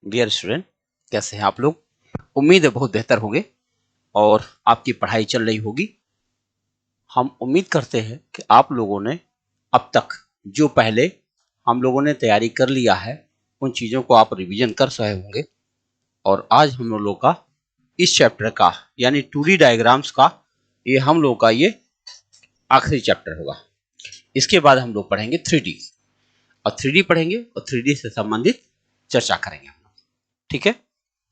Dear student, कैसे हैं आप लोग? उम्मीद है बहुत बेहतर होंगे और आपकी पढ़ाई चल रही होगी। हम उम्मीद करते हैं कि आप लोगों ने अब तक जो पहले हम लोगों ने तैयारी कर लिया है उन चीज़ों को आप रिवीजन कर सके होंगे। और आज हम लोगों का इस चैप्टर का यानी 2D डायग्राम्स का ये हम लोगों का ये आखिरी चैप्टर होगा। इसके बाद हम लोग पढ़ेंगे 3D और 3D पढ़ेंगे और 3D से संबंधित चर्चा करेंगे हम लोग। ठीक है,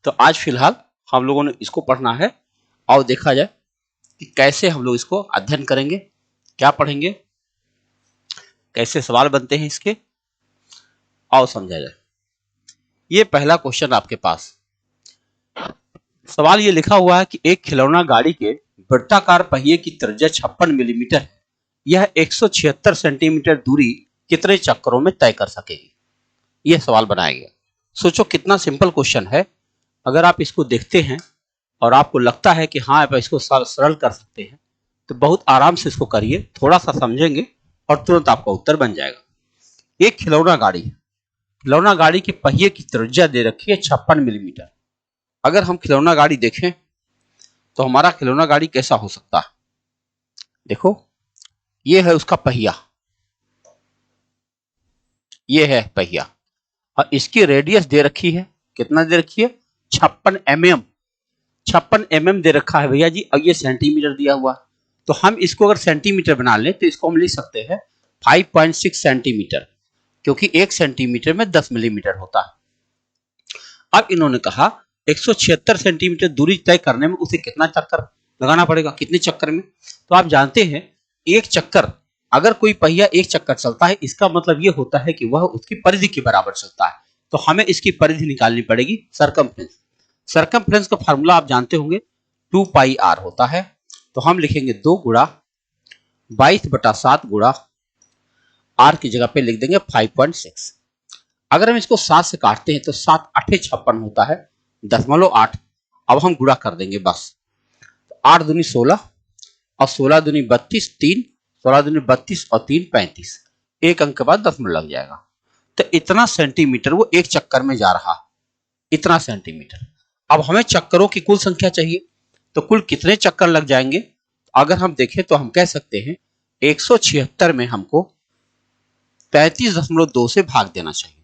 तो आज फिलहाल हम लोगों ने इसको पढ़ना है और देखा जाए कि कैसे हम लोग इसको अध्ययन करेंगे, क्या पढ़ेंगे, कैसे सवाल बनते हैं इसके, और समझा जाए। ये पहला क्वेश्चन आपके पास सवाल ये लिखा हुआ है कि एक खिलौना गाड़ी के वृत्ताकार पहिए की त्रिज्या 56 मिलीमीटर है। यह 176 सेंटीमीटर दूरी कितने चक्करों में तय कर सकेगी? यह सवाल बनाया गया। सोचो कितना सिंपल क्वेश्चन है। अगर आप इसको देखते हैं और आपको लगता है कि हाँ आप इसको सरल कर सकते हैं तो बहुत आराम से इसको करिए, थोड़ा सा समझेंगे और तुरंत आपका उत्तर बन जाएगा। एक खिलौना गाड़ी के पहिए की त्रिज्या दे रखी है 56 मिलीमीटर। अगर हम खिलौना गाड़ी देखें तो हमारा खिलौना गाड़ी कैसा हो सकता है? देखो, ये है उसका पहिया, ये है पहिया और इसकी रेडियस दे रखी है, कितना दे रखी है? 56 mm। 56 mm दे रखा है भैया जी, और ये सेंटीमीटर दिया हुआ। तो हम इसको अगर सेंटीमीटर बना लें तो इसको हम लिख सकते हैं 5.6 सेंटीमीटर, क्योंकि 1 सेंटीमीटर में 10 मिलीमीटर होता है। अब इन्होंने कहा 176 सेंटीमीटर दूरी तय करने में उसे कितना चक्कर लगाना पड़ेगा, कितने चक्कर में? तो आप जानते हैं एक चक्कर, अगर कोई पहिया एक चक्कर चलता है इसका मतलब यह होता है कि वह उसकी परिधि के बराबर चलता है। तो हमें इसकी परिधि निकालनी पड़ेगी, सरकमफ्रेंस। सरकमफ्रेंस का फार्मूला आप जानते होंगे, 2 पाई आर होता है। तो हम लिखेंगे 2 गुणा 22/7 गुणा आर की जगह पे लिख देंगे 5.6। अगर हम इसको 7 से काटते हैं तो 7 8 56 होता है, 0.8। अब हम गुणा कर देंगे बस। 8 दूनी 16 और 16 दूनी 32, 3 16 दूनी 32 और 3 35। एक अंक के बाद 10 मिनट लग जाएगा। तो इतना सेंटीमीटर वो एक चक्कर में जा रहा, इतना सेंटीमीटर। अब हमें चक्करों की कुल संख्या चाहिए, तो कुल कितने चक्कर लग जाएंगे? अगर हम देखें तो हम कह सकते हैं 176 में हमको 33.2 से भाग देना चाहिए।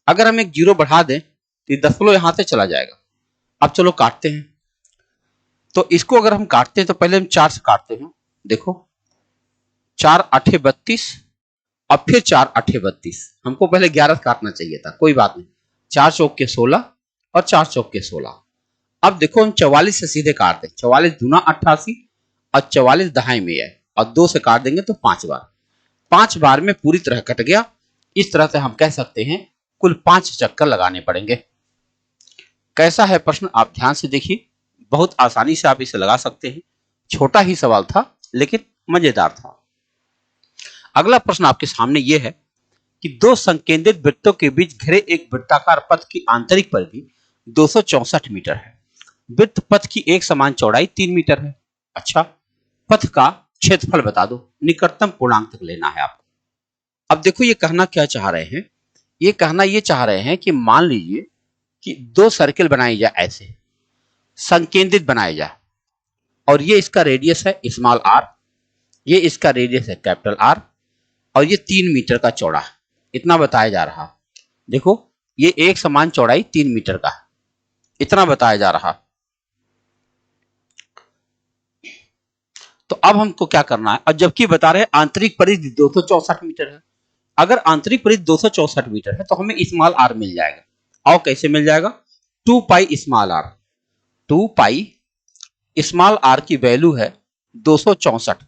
अगर हम एक जीरो बढ़ा दें तो दशमलव यहां से चला जाएगा। अब चलो काटते हैं। तो इसको अगर हम काटते हैं तो पहले हम 4 से काटते हैं। देखो 4 8 32 और फिर 4 8 32। हमको पहले 11 काटना चाहिए था, कोई बात नहीं। 4 चौक के 16 और 4 चौक के 16। अब देखो हम 44 से सीधे काट दें, 44 दूना 88 और 44 दहाई में है, और 2 से काट देंगे तो 5 बार। 5 बार में पूरी तरह कट गया। इस तरह से हम कह सकते हैं कुल 5 चक्कर लगाने पड़ेंगे। कैसा है प्रश्न, आप ध्यान से देखिए, बहुत आसानी से आप इसे लगा सकते हैं। छोटा ही सवाल था लेकिन मजेदार था। अगला प्रश्न आपके सामने यह है कि दो संकेंद्रित वृत्तों के बीच घिरे एक वृत्ताकार पथ की आंतरिक परिधि 264 मीटर है। वृत्त पथ की एक समान चौड़ाई 3 मीटर है। अच्छा, पथ का क्षेत्रफल बता दो, निकटतम पूर्णांक तक लेना है आपको। अब देखो ये कहना क्या चाह रहे हैं, ये कहना ये चाह रहे हैं कि मान लीजिए कि दो सर्किल बनाई जाए, ऐसे संकेंद्रित बनाए जाए, और ये इसका रेडियस है स्मॉल आर, ये इसका रेडियस है कैपिटल आर, और ये 3 मीटर का चौड़ा है, इतना बताया जा रहा। देखो ये एक समान चौड़ाई 3 मीटर का है, इतना बताया जा रहा। तो अब हमको क्या करना है, और जबकि बता रहे हैं आंतरिक परिधि 264 मीटर है। अगर आंतरिक परिधि 264 मीटर है तो हमें स्मॉल आर मिल जाएगा। और कैसे मिल जाएगा? 2 pi small R. 2 pi small R की वैल्यू है 264।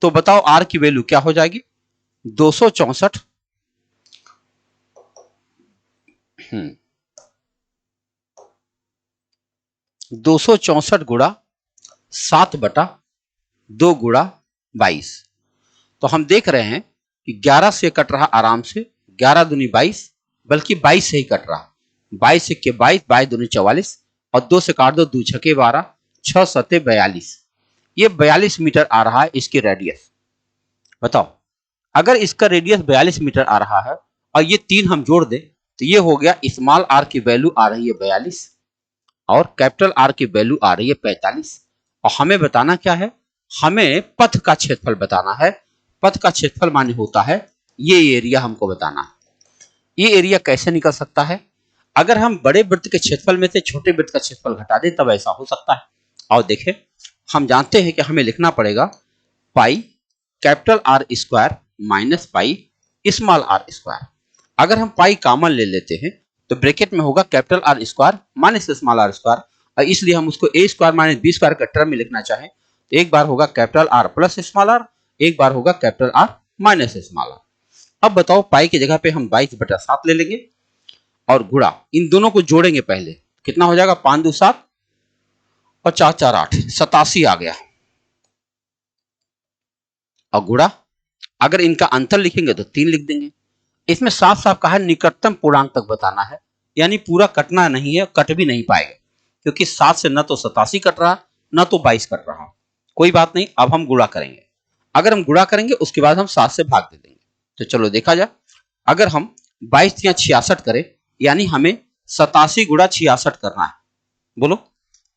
तो बताओ आर की वैल्यू क्या हो जाएगी? 264 264 गुणा 7/2 गुणा 22। तो हम देख रहे हैं कि 11 से कट रहा आराम से, 11 दूनी 22, बल्कि 22 से ही कट रहा। 22 के 22, 22 दूनी 44 और 2 से काट दो, 2 छके 12, 6 सते 42। ये 42 मीटर आ रहा है इसकी रेडियस। बताओ अगर इसका रेडियस 42 मीटर आ रहा है और ये 3 हम जोड़ दें तो ये हो गया स्मॉल आर की वैल्यू आ रही है 42 और कैपिटल आर की वैल्यू आ रही है 45। और हमें बताना क्या है, हमें पथ का क्षेत्रफल बताना है। पथ का क्षेत्रफल माने होता है ये एरिया हमको बताना है। ये एरिया कैसे निकल सकता है, अगर हम बड़े वृत्त के क्षेत्रफल में से छोटे वृत्त का क्षेत्रफल घटा दें तब ऐसा हो सकता है। और देखें, हम जानते हैं कि हमें लिखना पड़ेगा pi capital R square minus pi small R square. अगर हम पाई कॉमन ले लेते हैं तो ब्रैकेट में होगा capital R square minus small R square, और इसलिए हम उसको A square minus B square के टर्म में लिखना चाहें तो एक बार होगा capital R plus small R, एक बार होगा capital R minus small R. अब बताओ, पाई की जगह पे हम 22/7 ले लेंगे और गुणा इन दोनों को जोड़ेंगे। पहले कितना हो जाएगा, 5 2 7 और 4 4 8 87 आ गया। और गुणा अगर इनका अंतर लिखेंगे तो 3 लिख देंगे। इसमें साफ साफ कहा है निकटतम पूर्णांक तक बताना है, यानी पूरा कटना नहीं है, कट भी नहीं पाएगा, क्योंकि 7 से न तो 87 कट रहा न तो 22 कट रहा। कोई बात नहीं, अब हम गुणा करेंगे। अगर हम गुणा करेंगे उसके बाद हम 7 से भाग दे देंगे। तो चलो देखा जाए, अगर हम 22 या 66 करें, यानी हमें 87 गुणा 66 करना है। बोलो,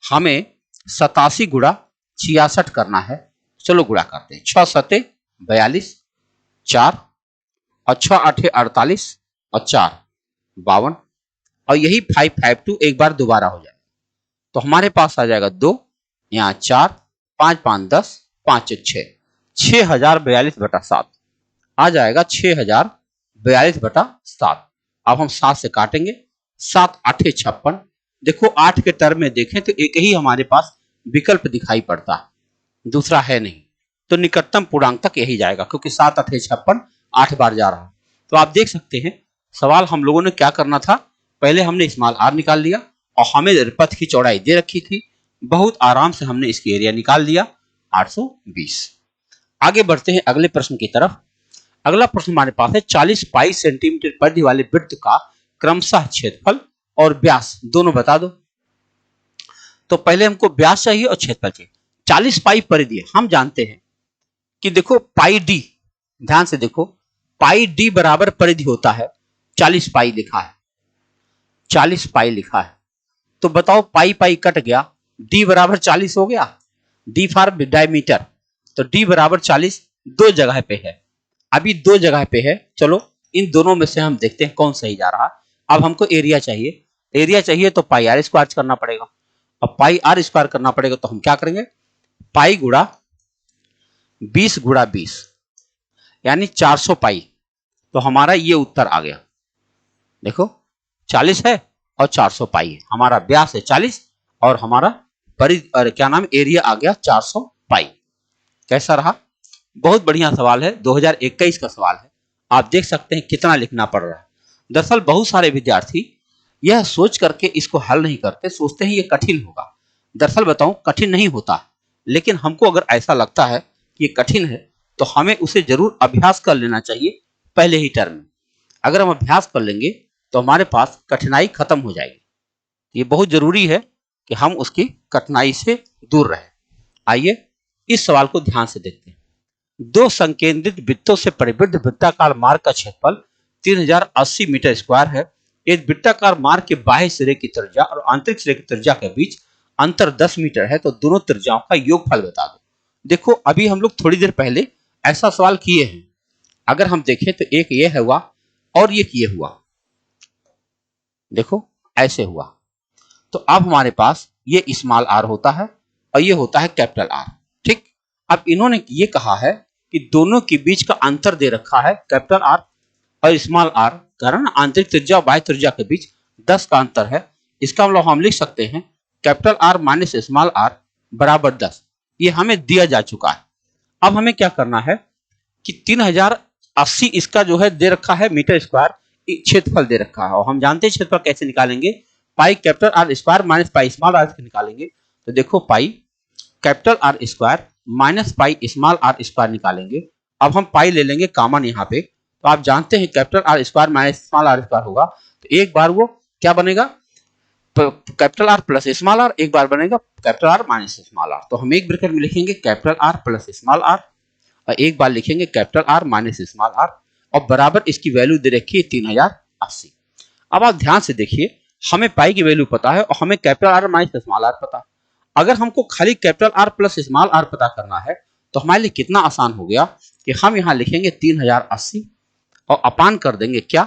हमें 87 गुणा 66 करना है। चलो गुणा करते हैं। 6 7 42, 4 और 6 8 48 और 4 52, और यही 552 एक बार दोबारा हो जाए तो हमारे पास आ जाएगा 2, यहाँ 4 5 5 10 5 6 6042/7 आ जाएगा। 6042/7। अब हम 7 से काटेंगे। 7 8 56। देखो 8 के टर्म में देखें तो एक ही हमारे पास विकल्प दिखाई पड़ता है, दूसरा है नहीं। तो निकटतम पूर्णांक तक यही जाएगा, क्योंकि 7 8 56 8 बार जा रहा है। तो आप देख सकते हैं सवाल हम लोगों ने क्या करना था, पहले हमने स्मॉल आर निकाल लिया और हमें पथ की चौड़ाई दे रखी थी, बहुत आराम से हमने इसकी एरिया निकाल लिया 820। आगे बढ़ते हैं अगले प्रश्न की तरफ। अगला प्रश्न हमारे पास है 40 पाई सेंटीमीटर परिधि वाले वृत्त का क्रमशः क्षेत्रफल और व्यास दोनों बता दो। तो पहले हमको व्यास चाहिए और क्षेत्रफल चाहिए। 40 पाई परिधि हम जानते हैं कि देखो पाई डी, ध्यान से देखो, पाई डी बराबर परिधि होता है। 40 पाई लिखा है, 40 पाई लिखा है, तो बताओ पाई पाई कट गया, डी बराबर 40 हो गया। डी फॉर डायमीटर, तो डी बराबर 40 दो जगह पे है, अभी दो जगह पे है। चलो इन दोनों में से हम देखते हैं कौन सही जा रहा है। अब हमको एरिया चाहिए, एरिया चाहिए तो पाई आर स्क्वायर करना पड़ेगा। अब पाई आर स्क्वायर करना पड़ेगा तो हम क्या करेंगे, पाई गुणा 20 गुणा 20 यानी 400 पाई। तो हमारा ये उत्तर आ गया। देखो 40 है और 400 पाई है, हमारा व्यास है 40 और हमारा क्या नाम एरिया आ गया 400 पाई। कैसा रहा, बहुत बढ़िया सवाल है, 2021 का सवाल है। आप देख सकते हैं कितना लिखना पड़ रहा है। दरअसल बहुत सारे विद्यार्थी यह सोच करके इसको हल नहीं करते, सोचते हैं ये कठिन होगा। दरअसल बताऊं, कठिन नहीं होता, लेकिन हमको अगर ऐसा लगता है कि ये कठिन है तो हमें उसे जरूर अभ्यास कर लेना चाहिए पहले ही टर्म में। अगर हम अभ्यास कर लेंगे तो हमारे पास कठिनाई खत्म हो जाएगी। ये बहुत जरूरी है कि हम उसकी कठिनाई से दूर रहें। आइए इस सवाल को ध्यान से देखते हैं। दो संकेंद्रित वृत्तों से परिबद्ध वृत्ताकार मार्ग का क्षेत्रफल 3080 मीटर स्क्वायर है। इस वृत्ताकार मार्ग के बाह्य सिरे की त्रिज्या और आंतरिक सिरे की त्रिज्या के बीच अंतर 10 मीटर है, तो दोनों त्रिज्याओं का योगफल बता दो। देखो अभी हम लोग थोड़ी देर पहले ऐसा सवाल किए हैं, अगर हम देखें तो एक ये हुआ और ये किए हुआ, देखो ऐसे हुआ। तो अब हमारे पास ये स्मॉल आर होता है और ये होता है कैपिटल आर, ठीक। अब इन्होंने ये कहा है कि दोनों के बीच का अंतर दे रखा है कैपिटल आर और स्मॉल आर, कारण आंतरिक त्रिज्या और बाह्य त्रिज्या के बीच 10 का अंतर है। इसका मतलब हम लिख सकते हैं capital R minus small R बराबर 10। ये हमें दिया जा चुका है। अब हमें क्या करना है कि 3080 इसका जो है दे रखा है मीटर स्क्वायर, क्षेत्रफल दे रखा है, और हम जानते हैं क्षेत्रफल कैसे निकालेंगे, pi capital R square minus pi small R निकालेंगे। तो देखो pi capital R square minus pi small R square निकालेंगे। अब हम पाई ले लेंगे कॉमन यहाँ पे, तो आप जानते हैं capital R square minus small R square होगा, तो एक बार वो क्या बनेगा capital R plus small R, एक बार बनेगा capital R minus small R. तो हम एक ब्रैकेट में लिखेंगे capital R plus small R और एक बार लिखेंगे capital R minus small R, और बराबर इसकी वैल्यू दे रखी है 3080। अब आप ध्यान से देखिए, हमें पाई की वैल्यू पता है और हमें capital R minus small R पता है। अगर हमको खाली capital R plus small R पता करना है तो हमारे लिए कितना आसान हो गया कि हम यहां लिखेंगे 3080 और अपान कर देंगे क्या,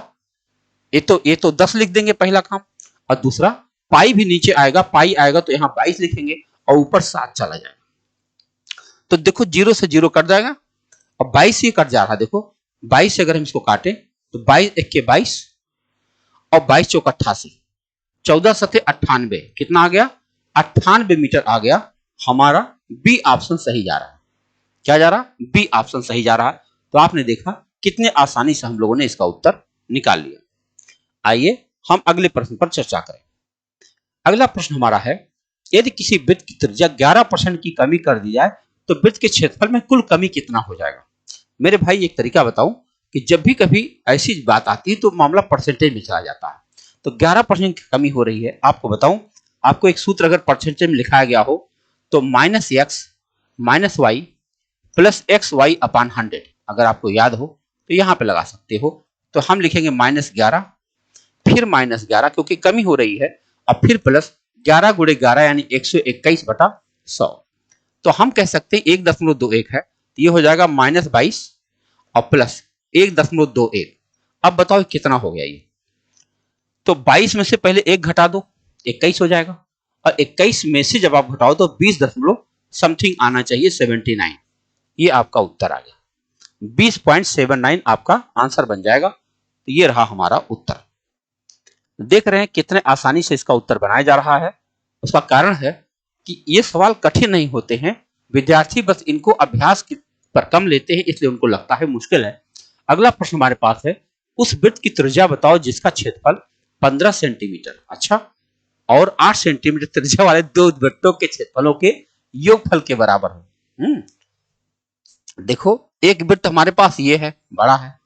ये तो 10 लिख देंगे पहला काम, और दूसरा पाई भी नीचे आएगा, पाई आएगा तो यहाँ 22 लिखेंगे और ऊपर 7 चला जाएगा। तो देखो 0 से 0 कट जाएगा और 22 ये कट जा रहा है। देखो 22 से अगर हम इसको काटें तो 22 एक के 22 और 22 चौक 88, 14 सते 98, कितना आ गया 98 मीटर आ गया। हमारा बी ऑप्शन सही जा रहा है। क्या जा रहा, बी ऑप्शन सही जा रहा है। तो आपने देखा कितने आसानी से हम लोगों ने इसका उत्तर निकाल लिया। आइए हम अगले प्रश्न पर चर्चा करें। अगला प्रश्न हमारा है, यदि किसी वृत्त की त्रिज्या 11% की कमी कर दी जाए तो वृत्त के क्षेत्रफल में कुल कमी कितना हो जाएगा। मेरे भाई एक तरीका बताऊं कि जब भी कभी ऐसी बात आती है तो मामला परसेंटेज में चला जाता है। तो 11% की कमी हो रही है, आपको बताऊं, आपको एक सूत्र अगर परसेंटेज में लिखाया गया हो तो -x -y प्लस XY अपान 100, अगर आपको याद हो तो यहां पे लगा सकते हो। तो हम लिखेंगे -11 फिर -11 क्योंकि कमी हो रही है, और फिर प्लस 11 गुणे 11 यानी 121/100। तो हम कह सकते हैं 1.21 है, तो ये हो जाएगा -22 और प्लस 1.21। अब बताओ कितना हो गया ये। तो 22 में से पहले 1 घटा दो, 21 हो जाएगा, और 21 में से जब आप घटाओ तो 20 दशमलव समथिंग आना चाहिए, 79। ये आपका उत्तर आ गया, 20.79 आपका आंसर बन जाएगा। तो ये रहा हमारा उत्तर। देख रहे हैं कितने आसानी से इसका उत्तर बनाया जा रहा है। उसका कारण है कि ये सवाल कठिन नहीं होते हैं, विद्यार्थी बस इनको अभ्यास पर कम लेते हैं, इसलिए उनको लगता है मुश्किल है। अगला प्रश्न हमारे पास है, उस वृत्त की त्रिज्या बताओ जिसका क्षेत्रफल 15 सेंटीमीटर, अच्छा, और 8 सेंटीमीटर त्रिज्या वाले दो वृत्तों के क्षेत्रफलों के योगफल के बराबर हो। देखो एक वृत्त हमारे पास ये है, बड़ा है,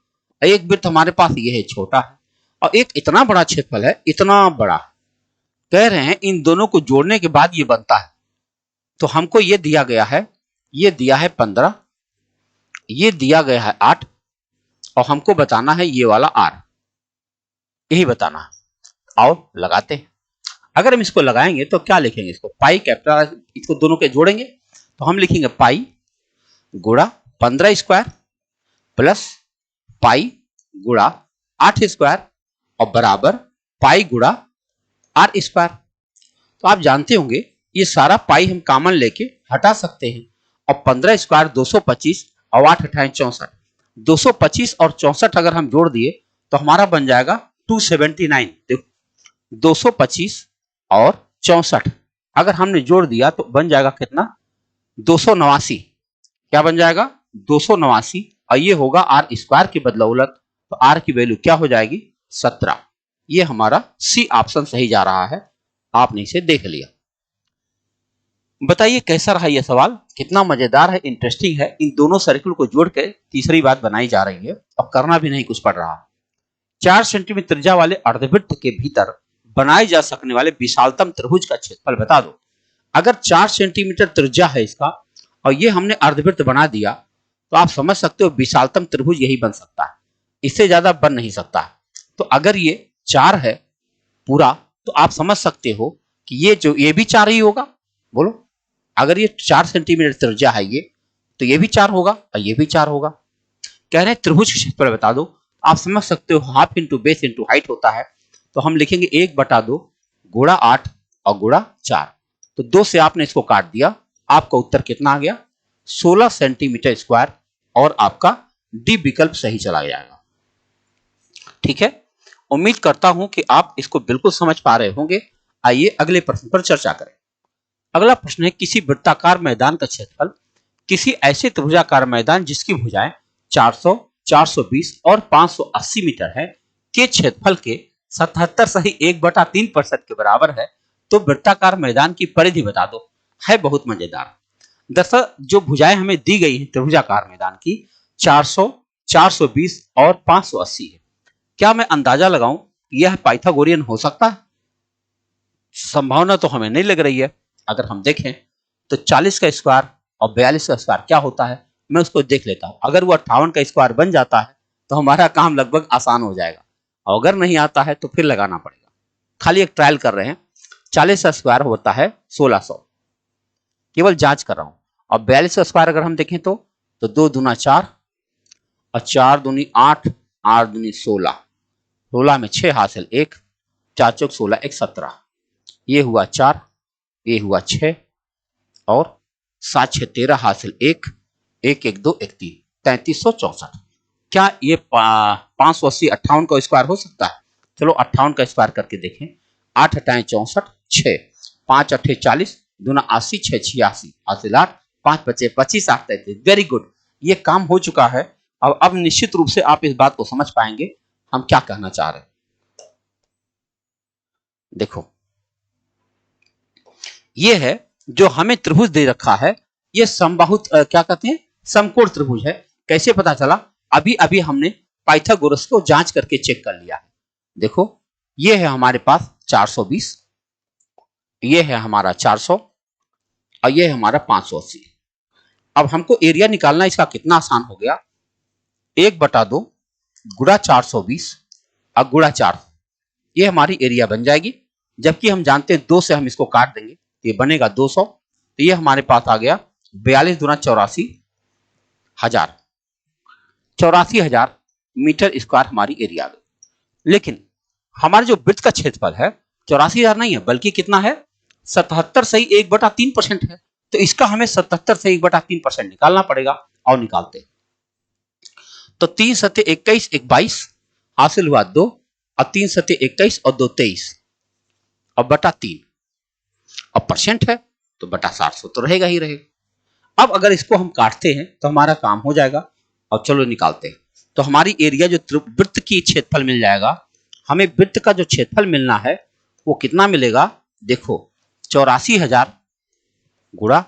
एक वृत्त हमारे पास ये है, छोटा है, और एक इतना बड़ा क्षेत्रफल है, इतना बड़ा। कह रहे हैं इन दोनों को जोड़ने के बाद ये बनता है। तो हमको ये दिया गया है, ये दिया है 15, ये दिया गया है 8, और हमको बताना है ये वाला r, यही बताना है। आओ लगाते हैं। अगर हम इसको लगाएंगे तो क्या लिखेंगे, इसको पाई कैपिटल, इसको दोनों के जोड़ेंगे तो हम लिखेंगे पाई गुणा 15 स्क्वायर प्लस पाई गुणा 8 स्क्वायर और बराबर पाई गुणा आर स्क्वायर। तो आप जानते होंगे ये सारा पाई हम कॉमन लेके हटा सकते हैं, और 15 स्क्वायर 225 और 8 अठाएं 64, 225 और 64 अगर हम जोड़ दिए तो हमारा बन जाएगा 279। देखो 225 और 64 अगर हमने जोड़ दिया तो बन जाएगा कितना, 289। क्या बन जाएगा, 289, और ये होगा आर स्क्वायर की बदलौलत, तो आर की वैल्यू क्या हो जाएगी, 17। ये हमारा सी ऑप्शन सही जा रहा है, आपने इसे देख लिया। बताइए कैसा रहा यह सवाल, कितना मजेदार है, इंटरेस्टिंग है। इन दोनों सर्किल को जोड़ के तीसरी बात बनाई जा रही है और करना भी नहीं कुछ पड़ रहा। 4 सेंटीमीटर त्रिज्या वाले अर्धवृत्त के भीतर बनाए जा सकने वाले विशालतम त्रिभुज का क्षेत्रफल बता दो। अगर 4 सेंटीमीटर त्रिज्या है इसका और ये हमने अर्धवृत्त बना दिया तो आप समझ सकते हो विशालतम त्रिभुज यही बन सकता है, इससे ज्यादा बन नहीं सकता। तो अगर ये 4 है पूरा तो आप समझ सकते हो कि ये भी 4 ही होगा। बोलो, अगर ये 4 सेंटीमीटर त्रिज्या है ये, तो ये भी 4 होगा और ये भी 4 होगा। कह रहे हैं त्रिभुज का क्षेत्रफल बता दो, आप समझ सकते हो half into base into height होता है, तो हम लिखेंगे 1/2 गुणा 8 और गुणा 4। तो 2 से आपने इसको काट दिया, आपका उत्तर कितना आ गया, 16 सेंटीमीटर स्क्वायर, और आपका डी विकल्प सही चला जाएगा। ठीक है, उम्मीद करता हूं कि आप इसको बिल्कुल समझ पा रहे होंगे। आइए अगले प्रश्न पर चर्चा करें। अगला प्रश्न है, किसी वृत्ताकार मैदान का क्षेत्रफल किसी ऐसे त्रिभुजाकार मैदान जिसकी भुजाएं 400, 420 और 580 मीटर है के क्षेत्रफल के 77 सही 1/3% के बराबर है, तो वृत्ताकार मैदान की परिधि बता दो। है बहुत मजेदार। दरअसल जो भुजाएं हमें दी गई हैं त्रिभुजाकार मैदान की 400, 420 और 580 है। क्या मैं अंदाजा लगाऊं यह पाइथागोरियन हो सकता है? संभावना तो हमें नहीं लग रही है। अगर हम देखें तो 40 का स्क्वायर और 42 का स्क्वायर क्या होता है, मैं उसको देख लेता हूं। अगर वो 58 का स्क्वायर बन जाता है तो हमारा काम लगभग आसान हो जाएगा। और अगर नहीं आता है तो फिर लगाना पड़ेगा। खाली एक ट्रायल कर रहे हैं। 40 का स्क्वायर होता है 1600, केवल जांच कर रहा हूं। और 42 का स्क्वायर अगर हम देखें तो 2 दूना 4 और 4 दूनी 8, 8 दूनी 16, 16 में 6 हासिल 1, 4 चौक 16, 1 17, ये हुआ 4, ये हुआ 6 और 7 6 13 हासिल 1, 1 1 2 1 3, 3364। क्या ये 580 58 का स्क्वायर हो सकता है? चलो 58 का स्क्वायर करके देखें। 8 अठाएं 64, 6 5 अठे 40, दूना 80, 6 86, हासिल 8, 5 बचे 25, 8 33। वेरी गुड, ये काम हो चुका है। अब निश्चित रूप से आप इस बात को समझ पाएंगे हम क्या कहना चाह रहे हैं। देखो, ये है जो हमें त्रिभुज दे रखा है, ये समबाहु क्या कहते हैं, समकोण त्रिभुज है। कैसे पता चला? अभी अभी हमने पाइथागोरस को जांच करके चेक कर लिया है। देखो, ये है हमारे पास 420, ये है हमारा 400 और ये है हमारा 580। अब हमको एरिया निकालना, इसका कितना आसान हो गया। 1/2 गुणा 420 और गुणा 4, ये हमारी एरिया बन जाएगी। जबकि हम जानते हैं 2 से हम इसको काट देंगे तो ये बनेगा 200, तो ये हमारे पास आ गया 42 दूना 84,000, 84,000 मीटर स्क्वायर हमारी एरिया आ गई। लेकिन हमारा जो वृत्त का क्षेत्रफल है 84,000 नहीं है, बल्कि कितना है, 77 सही 1/3% है। तो इसका हमें 77 से 1/3% निकालना पड़ेगा। और निकालते हैं तो 3 सत्य 21, 1 22 हासिल हुआ 2 और 3 सत्य 21 और 2 23 और बटा 3 और परसेंट है तो बटा 700 तो रहेगा ही रहेगा। अब अगर इसको हम काटते हैं तो हमारा काम हो जाएगा। और चलो निकालते हैं। तो हमारी एरिया जो वृत्त की क्षेत्रफल मिल जाएगा, हमें वृत्त का जो क्षेत्रफल मिलना है वो कितना मिलेगा। देखो, 84,000 गुणा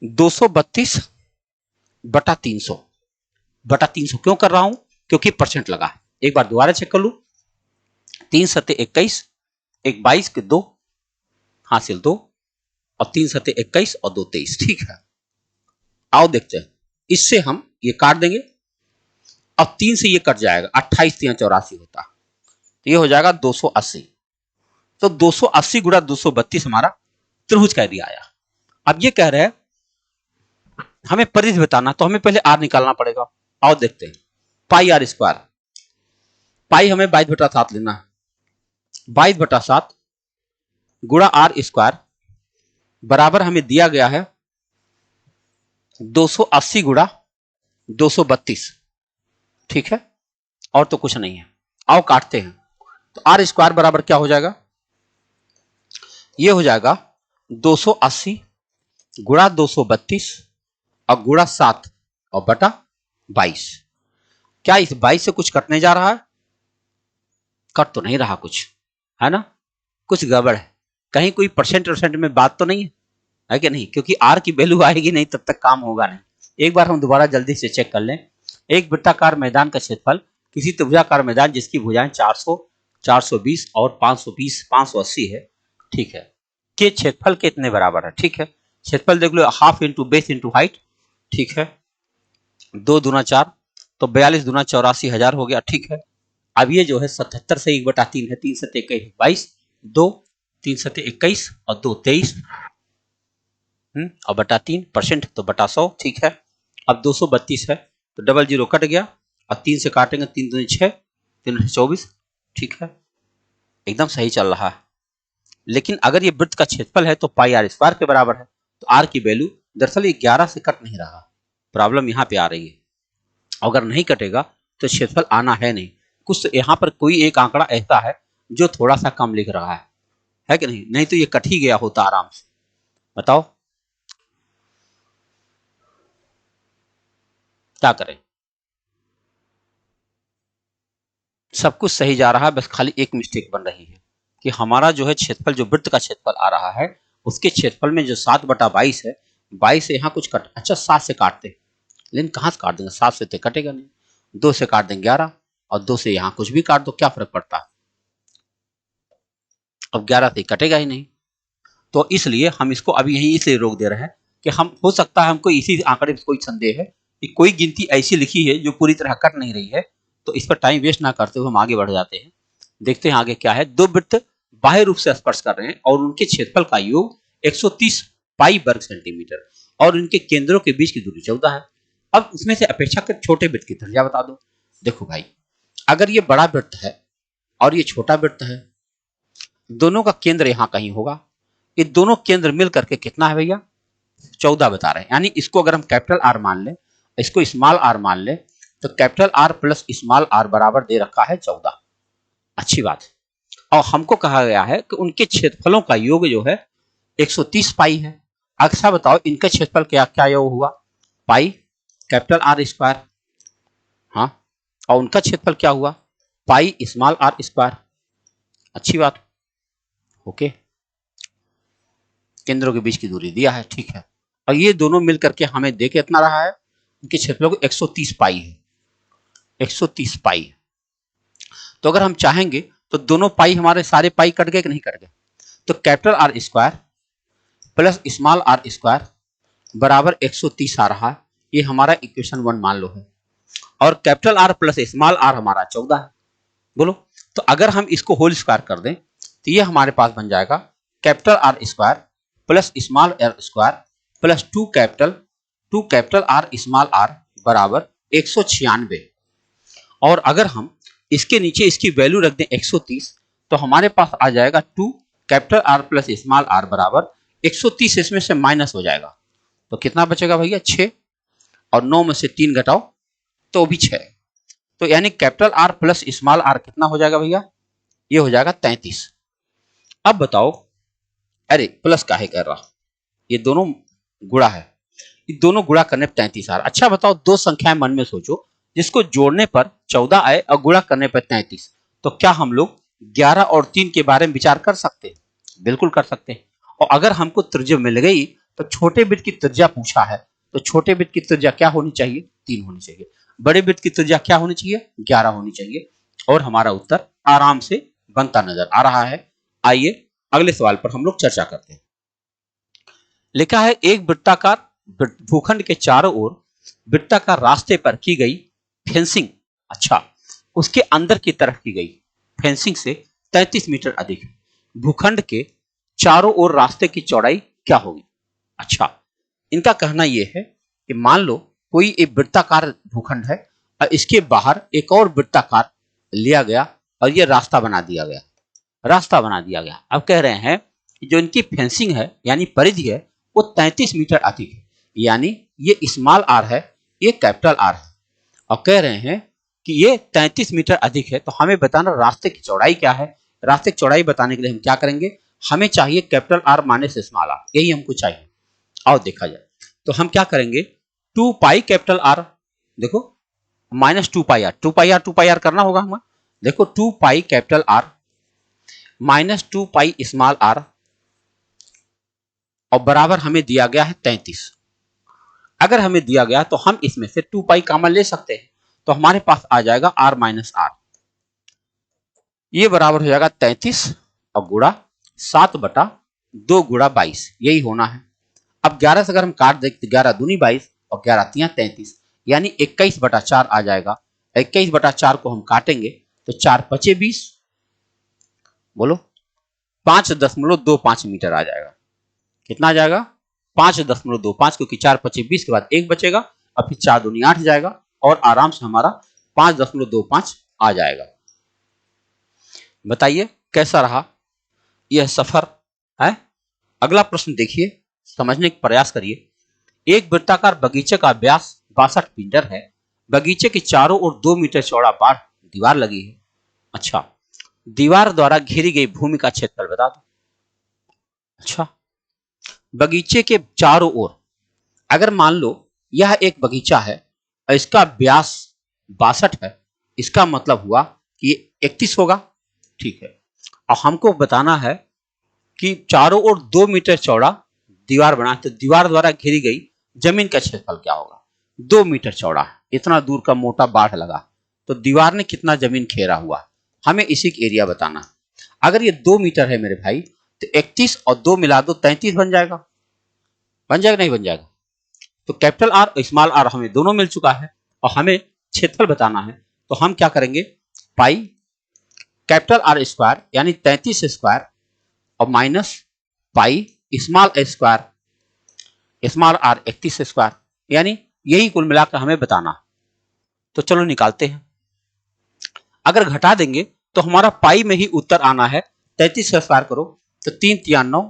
232 बटा 300, बटा 300 क्यों कर रहा हूं, क्योंकि परसेंट लगा है। एक बार दोबारा चेक कर लू। 3 सत्य 21, 1 22 के 2 हासिल 2 और 3 सत्य 21 और 2 23। ठीक है, आओ देखते हैं। इससे हम ये काट देंगे। अब 3 से ये कट जाएगा, 28 3 84 होता, तो ये हो जाएगा 280। तो 280 गुणा 232 हमारा त्रिभुज का एरिया आया। अब ये कह रहे हैं हमें परिधि बताना, तो हमें पहले आर निकालना पड़ेगा। आओ देखते हैं। पाई आर स्क्वायर, पाई हमें 22/7 लेना है, 22/7 गुणा आर स्क्वायर बराबर हमें दिया गया है 280 गुणा 232। ठीक है, और तो कुछ नहीं है। आओ काटते हैं। तो आर स्क्वायर बराबर क्या हो जाएगा, ये हो जाएगा 280 गुणा 232 और गुणा 7 और बटा 22। क्या इस 22 से कुछ कटने जा रहा है? कट तो नहीं रहा कुछ, है ना, कुछ गड़बड़ है। कहीं कोई परसेंट में बात तो नहीं है कि नहीं? क्योंकि आर की वैल्यू आएगी नहीं तब तक काम होगा नहीं। एक बार हम दोबारा जल्दी से चेक कर लें। एक वृत्ताकार मैदान का क्षेत्रफल किसी त्रिभुजाकार मैदान जिसकी भुजाएं 400, 420 और 520, 580 है, ठीक है, के क्षेत्रफल के इतने बराबर है। ठीक है, क्षेत्रफल देख लो, half into base into height. ठीक है, 2 दूना 4 तो 42 दूना 84,000 हो गया। ठीक है, अब ये जो है 77 से 1/3 है, 3 सत्य 21 22, 2 3 सत्य 21 और 2 23 और बटा 3 परसेंट तो बटा 100। ठीक है, अब 232 है तो डबल जीरो कट गया और 3 से काटेंगे, 3 दूनी 6, 3 24। ठीक है, एकदम सही चल रहा है। लेकिन अगर ये वृत्त का क्षेत्रफल है तो पाई आर स्क्वायर के बराबर है, तो आर की वैल्यू दरअसल 11 से कट नहीं रहा। प्रॉब्लम यहाँ पे आ रही है। अगर नहीं कटेगा तो क्षेत्रफल आना है नहीं। कुछ यहाँ पर कोई एक आंकड़ा ऐसा है जो थोड़ा सा कम लिख रहा है कि नहीं? नहीं तो ये कट ही गया होता आराम से। बताओ क्या करें? सब कुछ सही जा रहा है, बस खाली एक मिस्टेक बन रही है कि हमारा जो है क्षेत्रफल, जो वृत्त का क्षेत्रफल आ रहा है, उसके क्षेत्रफल में जो 7/22 है, 22 से यहाँ कुछ कट, अच्छा 7 से काटते, लेकिन कहाँ से काट देंगे, 7 से तो कटेगा नहीं। 2 से काट देंगे 11 और 2 से यहाँ कुछ भी काट दो, क्या फर्क पड़ता है? अब 11 से कटेगा ही नहीं। तो इसलिए हम इसको अभी यहीं इसलिए रोक दे रहे हैं कि हम, हो सकता है हमको इसी आंकड़े में कोई संदेह है कि कोई गिनती ऐसी लिखी है जो पूरी तरह कट नहीं रही है, तो इस पर टाइम वेस्ट ना करते हुए हम आगे बढ़ जाते हैं। देखते हैं आगे क्या है। दो वृत्त बाह्य रूप से स्पर्श कर रहे हैं और उनके क्षेत्रफल का योग 130 पाई वर्ग सेंटीमीटर और उनके केंद्रों के बीच की दूरी 14 है। अब उसमें से अपेक्षाकृत छोटे वृत्त की त्रिज्या बता दो। देखो भाई, अगर ये बड़ा वृत्त है और ये छोटा वृत्त है, दोनों का केंद्र यहां कहीं होगा। ये दोनों केंद्र मिल करके कितना है भैया? 14 बता रहे हैं। यानी इसको अगर हम कैपिटल आर मान ले, इसको स्मॉल आर मान ले, तो capital R plus small R बराबर दे रखा है 14। अच्छी बात है। और हमको कहा गया है कि उनके क्षेत्रफलों का योग जो है 130 पाई है। अच्छा बताओ, इनका क्षेत्रफल क्या क्या योग हुआ? पाई कैपिटल आर स्क्वायर, हाँ, और उनका क्षेत्रफल क्या हुआ? Pi small R square. अच्छी बात, ओके। केंद्रों के बीच की दूरी दिया है, ठीक है। और ये दोनों मिलकर के हमें दे के इतना रहा है, उनके क्षेत्रफल को 130 पाई है, 130 पाई। तो अगर हम चाहेंगे तो दोनों पाई, हमारे सारे पाई कट गए कि नहीं कट गए? तो capital R square plus small R square बराबर 130 आ रहा है। ये हमारा इक्वेशन 1 मान लो है। और capital R plus small R हमारा 14 है। बोलो, तो अगर हम इसको होल स्क्वायर कर दें तो ये हमारे पास बन जाएगा capital R square plus small R square plus 2 capital R small R बराबर 196। और अगर हम इसके नीचे इसकी वैल्यू रख दें 130, तो हमारे पास आ जाएगा 2 capital R plus small R बराबर 130। इसमें से माइनस हो जाएगा तो कितना बचेगा भैया? 6। और 9 में से 3 घटाओ तो भी 6। तो यानी capital R plus small R कितना हो जाएगा भैया? ये हो जाएगा 33। अब बताओ, अरे प्लस काहे कर रहा, ये दोनों गुणा है, ये दोनों गुणा करने पर 33 आ रहा। अच्छा बताओ, दो संख्याएं मन में सोचो जिसको जोड़ने पर 14 आए और गुणा करने पर 33, तो क्या हम लोग 11 और 3 के बारे में विचार कर सकते हैं? बिल्कुल कर सकते हैं। और अगर हमको त्रिज्या मिल गई तो छोटे वृत्त की त्रिज्या पूछा है, तो छोटे वृत्त की त्रिज्या क्या होनी चाहिए? 3 होनी चाहिए। बड़े वृत्त की त्रिज्या क्या होनी चाहिए? 11 होनी चाहिए। और हमारा उत्तर आराम से बनता नजर आ रहा है। आइए अगले सवाल पर हम लोग चर्चा करते हैं। लिखा है, एक वृत्ताकार भूखंड के चारों ओर वृत्ताकार रास्ते पर की गई फेंसिंग, अच्छा, उसके अंदर की तरफ की गई फेंसिंग से 33 मीटर अधिक है। भूखंड के चारों ओर रास्ते की चौड़ाई क्या होगी? अच्छा, इनका कहना यह है कि मान लो कोई एक वृत्ताकार भूखंड है और इसके बाहर एक और वृत्ताकार लिया गया और यह रास्ता बना दिया गया, रास्ता बना दिया गया। अब कह रहे हैं कि जो इनकी फेंसिंग है यानी परिधि है वो 33 मीटर अधिक है। यानी ये स्मॉल आर है, ये कैपिटल आर है। और कह रहे हैं कि ये 33 मीटर अधिक है, तो हमें बताना रास्ते की चौड़ाई क्या है। रास्ते की चौड़ाई बताने के लिए हम क्या करेंगे? हमें चाहिए capital R minus small R, यही हमको चाहिए। आओ देखा जाए, तो हम क्या करेंगे? 2 पाई कैपिटल आर, देखो, minus 2 pi R, 2 pi R 2 pi R करना होगा हमें। देखो 2 pi capital R minus 2 pi small R और बराबर हमें दिया गया है 33। अगर हमें दिया गया तो हम इसमें से 2 पाई कॉमन ले सकते हैं, तो हमारे पास आ जाएगा आर माइनस आर, ये बराबर हो जाएगा 33 और गुणा 7/2 गुणा 22, यही होना है। अब 11 से अगर हम काट दें, 11 दूनी 22 और 11 तिया 33, यानी 21/4 आ जाएगा। 21/4 को हम काटेंगे तो 4 पचे 20, बोलो 5.25 मीटर आ जाएगा। कितना आ जाएगा? 5.25, क्योंकि 4 पचे 20 के बाद 1 बचेगा और फिर 4 दूनी 8 जाएगा और आराम से हमारा 5.25 आ जाएगा। बताइए कैसा रहा यह सफर है? अगला प्रश्न देखिए, समझने का प्रयास करिए। एक वृत्ताकार बगीचे का व्यास 62 मीटर है। बगीचे के चारों ओर 2 मीटर चौड़ा बाढ़ दीवार लगी है। अच्छा, दीवार द्वारा घेरी गई भूमि का क्षेत्रफल बता दो। अच्छा, बगीचे के चारों ओर, अगर मान लो यह एक बगीचा है और इसका व्यास 62 है, इसका मतलब हुआ कि ये 31 होगा, ठीक है। और हमको बताना है कि चारों ओर 2 मीटर चौड़ा दीवार बना, तो दीवार द्वारा घेरी गई जमीन का क्षेत्रफल क्या होगा? 2 मीटर चौड़ा है, इतना दूर का मोटा बाढ़ लगा, तो दीवार ने कितना जमीन घेरा हुआ, हमें इसी का एरिया बताना है। अगर ये 2 मीटर है मेरे भाई, तो 31 और 2 मिला दो 33 बन जाएगा। बन जाएगा नहीं बन जाएगा? तो कैपिटल आर और स्मॉल आर हमें दोनों मिल चुका है और हमें क्षेत्रफल बताना है। तो हम क्या करेंगे, पाई कैपिटल आर स्क्वायर यानी 33 स्क्वायर और minus pi small R 31 square, यानी यही कुल मिलाकर हमें बताना। तो चलो निकालते हैं। अगर घटा देंगे तो हमारा पाई में ही उत्तर आना है। 33 का स्क्वायर करो तो 3 तिया 9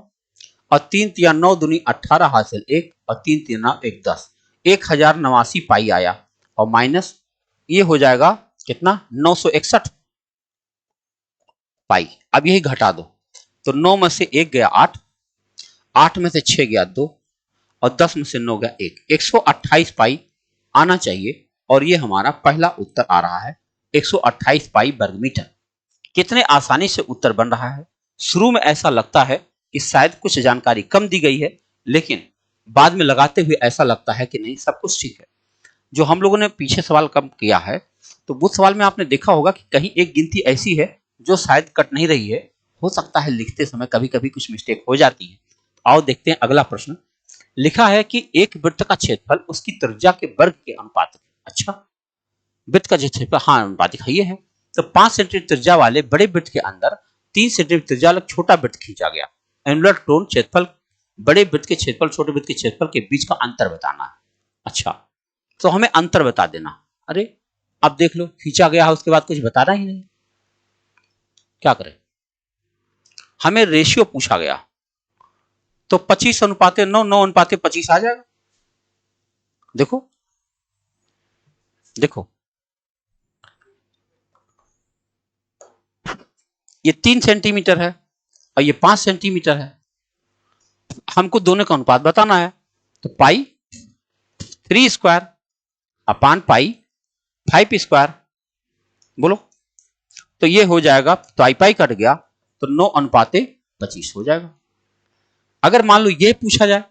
और 3 तिया 9 दूनी 18 हासिल 1 और 3 तिया 9 1 10, 1089 पाई आया और माइनस ये हो जाएगा कितना 961 पाई। अब यही घटा दो तो 9 में से 1 गया 8, 8 में से 6 गया 2 और 10 में से 9 गया 1, 128 पाई आना चाहिए और ये हमारा पहला उत्तर आ रहा है 128 पाई वर्ग मीटर। कितने आसानी से उत्तर बन रहा है। शुरू में ऐसा लगता है कि शायद कुछ जानकारी कम दी गई है, लेकिन बाद में लगाते हुए ऐसा लगता है कि नहीं सब कुछ ठीक है। जो हम लोगों ने पीछे सवाल कम किया है तो वो सवाल में आपने देखा होगा कि कहीं एक गिनती ऐसी है जो शायद कट नहीं रही है, हो सकता है लिखते समय कभी कभी कुछ मिस्टेक हो जाती है। आओ देखते हैं अगला प्रश्न। लिखा है कि एक वृत्त का क्षेत्रफल उसकी त्रिज्या के वर्ग के अनुपातिक। अच्छा, वृत्त का क्षेत्रफल हाँ अनुपातिक है, ये है। तो 5 सेंटीमीटर त्रिज्या वाले बड़े वृत्त के अंदर 3 सेंटीमीटर त्रिज्या वाला छोटा वृत्त खींचा गया। एनुलर टोन क्षेत्रफल बड़े वृत्त के क्षेत्रफल छोटे वृत्त के क्षेत्रफल के बीच का अंतर बताना है। अच्छा, तो हमें अंतर बता देना। अरे अब देख लो खींचा गया है उसके बाद कुछ बताना ही नहीं, क्या करें। हमें रेशियो पूछा गया तो 25:9, 9:25 आ जाएगा। देखो देखो ये 3 सेंटीमीटर है और ये 5 सेंटीमीटर है। हमको दोनों का अनुपात बताना है। तो पाई 3 स्क्वायर अपान पाई 5 स्क्वायर, बोलो तो ये हो जाएगा, पाई पाई कट गया तो 9:25 हो जाएगा। अगर मान लो ये पूछा जाए,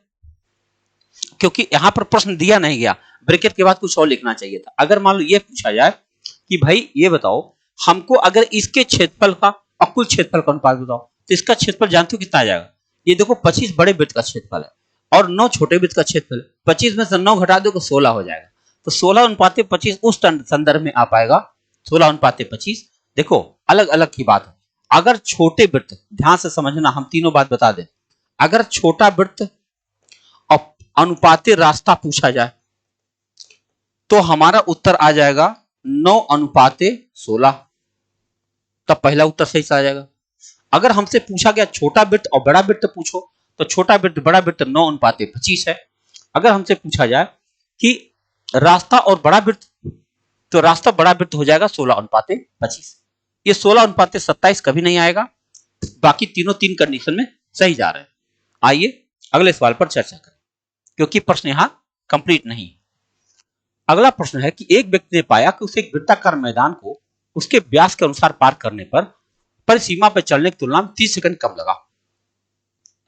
क्योंकि यहां पर प्रश्न दिया नहीं गया, ब्रैकेट के बाद कुछ और लिखना चाहिए था। अगर मान लो ये पूछा जाए कि भाई ये बताओ हमको अगर इसके क्षेत्रफल का और कुल क्षेत्रफल का अनुपात बताओ, तो इसका क्षेत्रफल जानते हो कितना आ जाएगा। ये देखो 25 बड़े वृत्त का क्षेत्रफल है और 9 छोटे वृत्त का क्षेत्रफल है। 25 में से 9 घटा दो तो 16 हो जाएगा। तो 16:25 उस संदर्भ में आ पाएगा 16:25। देखो अलग अलग की बात है। अगर छोटे वृत्त, ध्यान से समझना, हम तीनों बात बता दें। अगर छोटा वृत्त और अनुपातिक रास्ता पूछा जाए तो हमारा उत्तर आ जाएगा 9:16, तब पहला उत्तर सही से आ जाएगा। अगर हमसे पूछा गया छोटा वृत्त और बड़ा वृत्त पूछो तो छोटा वृत्त बड़ा वृत्त 9:25 है। अगर हमसे पूछा जाए कि रास्ता और बड़ा वृत्त, तो रास्ता बड़ा वृत्त हो जाएगा 16:25। ये 16:27 कभी नहीं आएगा। बाकी तीनों 3 कंडीशन में सही जा रहे हैं। आइए अगले सवाल पर चर्चा करें, क्योंकि प्रश्न यहां कंप्लीट नहीं। अगला प्रश्न है कि एक व्यक्ति ने पाया कि उसे एक वृत्ताकार मैदान को उसके व्यास के अनुसार पार करने पर परिसीमा पर चलने की तुलना में 30 सेकंड कम लगा।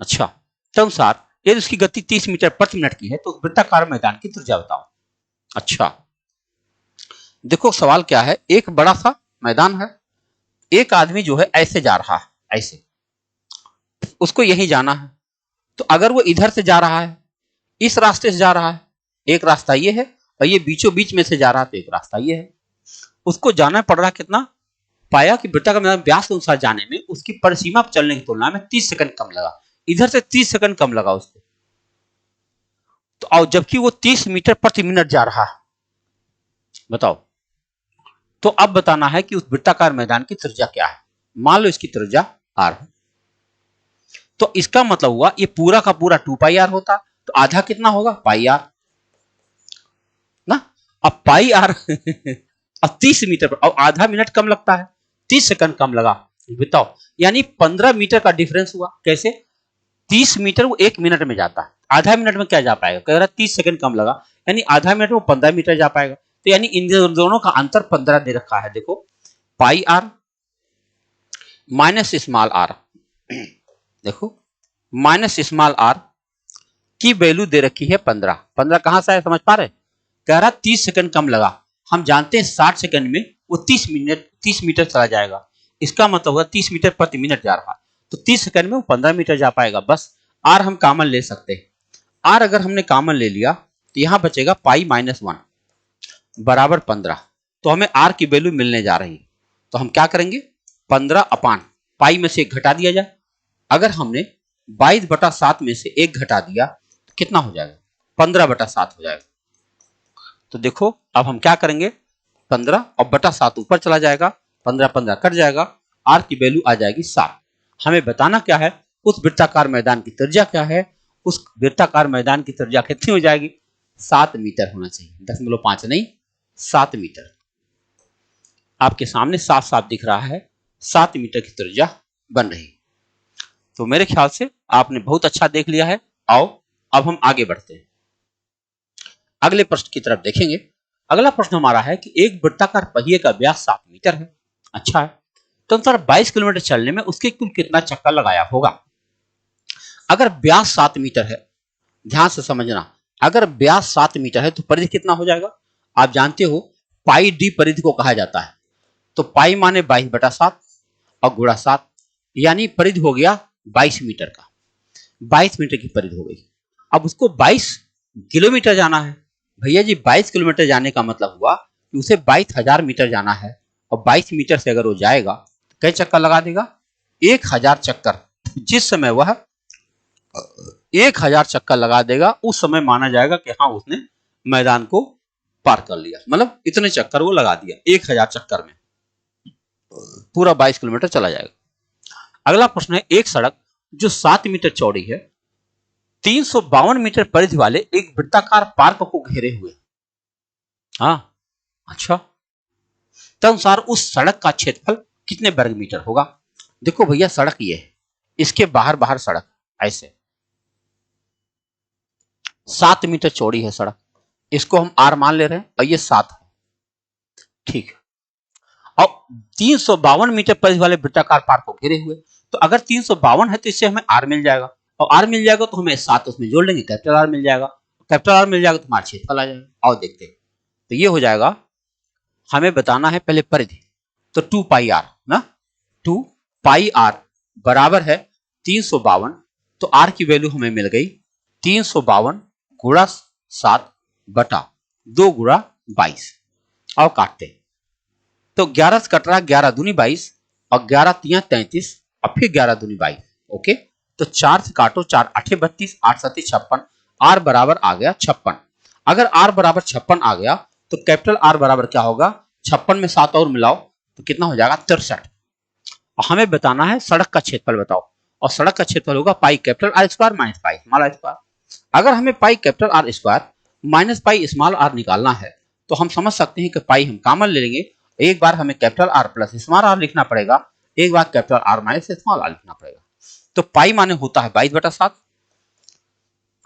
अच्छा, तदनुसार यदि उसकी गति 30 मीटर प्रति मिनट की है तो वृत्ताकार मैदान की त्रिज्या बताओ। अच्छा, देखो सवाल क्या है, एक बड़ा सा मैदान है, एक आदमी जो है ऐसे जा रहा है, ऐसे उसको यही जाना है। तो अगर वो इधर से जा रहा है, इस रास्ते से जा रहा है, एक रास्ता ये है और ये बीचों बीच में से जा रहा है, तो एक रास्ता ये है। उसको जाना पड़ रहा कितना, पाया कि वृत्ताकार मैदान व्यास के अनुसार जाने में उसकी परिसीमा पर चलने की तुलना में 30 सेकंड कम लगा। इधर से 30 सेकंड कम लगा उसको, तो और जबकि वो 30 मीटर प्रति मिनट जा रहा है। बताओ, तो अब बताना है कि उस वृत्ताकार मैदान की त्रिज्या क्या है। मान लो इसकी त्रिज्या r है, तो इसका मतलब हुआ ये पूरा का पूरा 2πr होता, तो आधा कितना होगा पाई आर ना। अब पाई आर अब 30 मीटर पर और आधा मिनट कम लगता है, 30 सेकंड कम लगा। बताओ, यानी 15 मीटर का डिफरेंस हुआ। कैसे? 30 मीटर वो 1 मिनट में जाता है, आधा मिनट में क्या जा पाएगा, कह रहा 30 सेकंड कम लगा, यानी आधा मिनट में 15 मीटर जा पाएगा। तो यानी इन दोनों का अंतर 15 दे रखा है। देखो पाई आर माइनस स्मॉल आर, देखो माइनस स्मॉल आर की वैल्यू दे रखी है 15। 15 कहां से आया समझ पा रहे? कह रहा 30 सेकंड कम लगा। हम जानते हैं 60 सेकंड में वो 30 मीटर चला जाएगा। इसका मतलब होगा 30 मीटर प्रति मिनट जा रहा है, तो 30 सेकंड में वो 15 मीटर जा पाएगा। बस आर हम कॉमन ले सकते हैं। आर अगर हमने कॉमन ले लिया तो यहां बचेगा पाई -1 बराबर 15। तो हमें r की वैल्यू मिलने जा रही है। तो हम क्या करेंगे, 15 अपान पाई में से 1 घटा दिया जाए। अगर हमने 22/7 में से 1 घटा दिया तो कितना हो जाएगा, 15/7 हो जाएगा। तो देखो अब हम क्या करेंगे, 15 और बटा 7 ऊपर चला जाएगा, 15 कट जाएगा, r की वैल्यू आ जाएगी 7। हमें बताना क्या है, उस वृत्ताकार मैदान की त्रिज्या क्या है। उस वृत्ताकार मैदान की त्रिज्या कितनी हो जाएगी, 7 मीटर होना चाहिए, 0.5 नहीं 7 मीटर। आपके सामने साफ साफ दिख रहा है 7 मीटर की त्रिज्या बन रही। तो मेरे ख्याल से आपने बहुत अच्छा देख लिया है। आओ अब हम आगे बढ़ते हैं, अगले प्रश्न की तरफ देखेंगे। अगला प्रश्न हमारा है कि एक वृत्ताकार पहिए का व्यास 7 मीटर है। अच्छा है, तो अनुसार 22 किलोमीटर चलने में उसके कुल कितना चक्कर लगाया होगा। अगर व्यास 7 मीटर है, ध्यान से समझना, अगर व्यास 7 मीटर है तो परिधि कितना हो जाएगा। आप जानते हो पाई डी परिधि को कहा जाता है। तो पाई माने 22/7 और गुणा 7, यानी परिधि हो गया 22 मीटर का। 22 मीटर की परिधि हो गई। अब उसको 22 किलोमीटर जाना है। भैया जी 22 किलोमीटर जाने का मतलब हुआ कि उसे 22,000 मीटर जाना है, और 22 मीटर से अगर वो जाएगा तो कई चक्कर लगा देगा, 1000 चक्कर। जिस समय वह 1000 चक्कर लगा देगा उस समय माना जाएगा कि हाँ उसने मैदान को पार कर लिया, मतलब इतने चक्कर वो लगा दिया, 1000 चक्कर में पूरा 22 किलोमीटर चला जाएगा। अगला प्रश्न है, एक सड़क जो 7 मीटर चौड़ी है, 352 मीटर परिधि वाले एक वृत्ताकार पार्क को घेरे हुए। हाँ अच्छा, तदनुसार उस सड़क का क्षेत्रफल कितने वर्ग मीटर होगा। देखो भैया सड़क ये है, इसके बाहर बाहर सड़क ऐसे 7 मीटर चौड़ी है सड़क, इसको हम r मान ले रहे हैं और ये 7 है, ठीक है। और 352 मीटर परिधि वाले वृत्ताकार पार्क को घेरे हुए, तो अगर 352 है तो इससे हमें r मिल जाएगा, और r मिल जाएगा तो हमें 7 उसमें जोड़ लेंगे, कैपिटल R मिल जाएगा, कैपिटल R मिल जाएगा तो हमारा क्षेत्रफल आ जाएगा। और देखते हैं, तो ये हो जाएगा, हमें बताना है पहले परिधि, तो 2 पाई r ना, 2 पाई r बराबर है 352, तो r की वैल्यू हमें मिल गई 352 गुणा 7 बटा 2 गुणा 22। और काटते, तो 11 से कट रहा, 11 दूनी 22 और 11 तिया 33 और फिर 11 दूनी 22। ओके, तो 4 से काटो, 4 8 32, 8 7 56, r बराबर आ गया 56। अगर r बराबर 56 आ गया तो कैपिटल R बराबर क्या होगा, 56 में 7 और मिलाओ तो कितना हो जाएगा 63। और हमें बताना है सड़क का क्षेत्रफल बताओ, और सड़क का क्षेत्रफल होगा pi capital R square minus pi small r square. अगर हमें pi capital R square minus pi small r निकालना है तो हम समझ सकते हैं कि पाई हम कॉमन ले लेंगे, एक बार हमें capital R plus small r लिखना पड़ेगा, एक बार capital R minus small r लिखना पड़ेगा। तो पाई माने होता है 22/7,